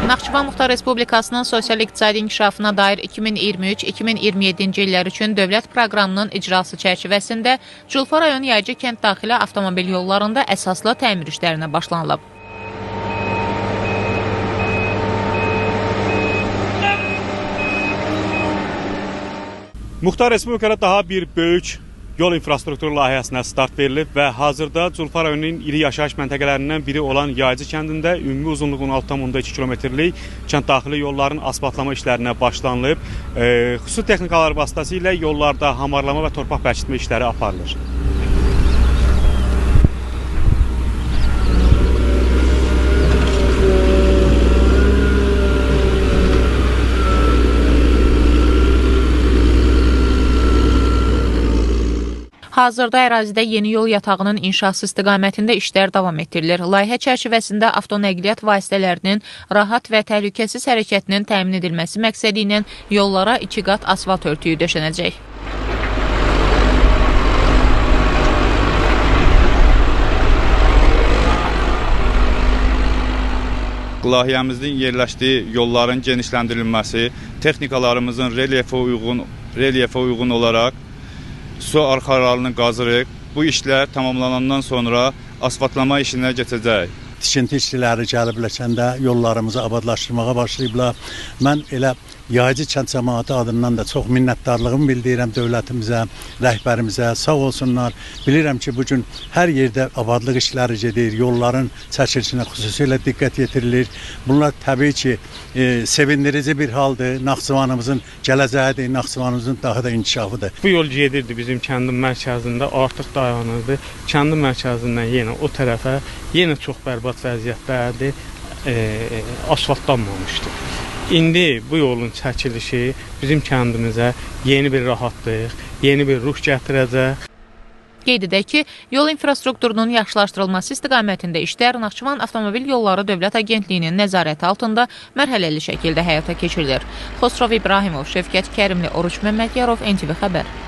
Naxçıvan Muxtar Respublikasının sosial-iqtisadi inkişafına dair 2023-2027-ci illər üçün dövlət proqramının icrası çərçivəsində Culfa rayon Yaycı kənd daxili avtomobil yollarında əsaslı təmir işlərinə başlanılıb. Muxtar Respublikada daha bir böyük yol infrastrukturu layihəsinə start verilib və hazırda Culfa rayonunun iri yaşayış məntəqələrindən biri olan Yaycı kəndində ümumi uzunluğun 6,2 kilometrlik kənddaxili yolların asfaltlama işlərinə başlanılıb. Xüsusi texnikalar vasitəsilə yollarda hamarlama və torpaq bərkitmə işləri aparılır. Hazırda ərazidə yeni yol yatağının inşası istiqamətində işlər davam etdirilir. Layihə çərçivəsində avtonəqliyyat vasitələrinin rahat və təhlükəsiz hərəkətinin təmin edilməsi məqsədi ilə yollara 2 qat asfalt örtüyü döşənəcək. Layihəmizin yerləşdiyi yolların genişləndirilməsi, texnikalarımızın relyefə uyğun olaraq su arxalarını qazırıq. Bu işlər tamamlanandan sonra asfaltlama işinə keçəcək. Tikinti işçiləri gəlib Ləkəndə yollarımızı abadlaşdırmağa başlayıblar. Mən elə Yaycı kənd cəmaatı adından da çox minnətdarlığımı bildirirəm dövlətimizə, rəhbərimizə, sağ olsunlar. Bilirəm ki, bugün hər yerdə abadlıq işləri gedir, yolların çəkilişinə xüsusilə diqqət yetirilir. Bunlar təbii ki, sevindirici bir haldır. Naxçıvanımızın gələcəyidir, Naxçıvanımızın daha da inkişafıdır. Bu yol gedirdi bizim kəndin mərkəzində, artıq dayanırdı. Kəndin mərkəzindən yenə o tərəfə, yenə çox bərbad vəziyyətdədir, asfaltlanmamışdı. İndi bu yolun çəkilişi bizim kəndimizə yeni bir rahatlıq, yeni bir ruh gətirəcək. Qeyd edək ki, yol infrastrukturunun yaxşılaşdırılması istiqamətində işlər Naxçıvan Avtomobil Yolları Dövlət Agentliyinin nəzarəti altında mərhələli şəkildə həyata keçirilir. Xosrov İbrahimov, Şəfqət Kərimli, Oruç Məmmədiyarov, NTV Xəbər.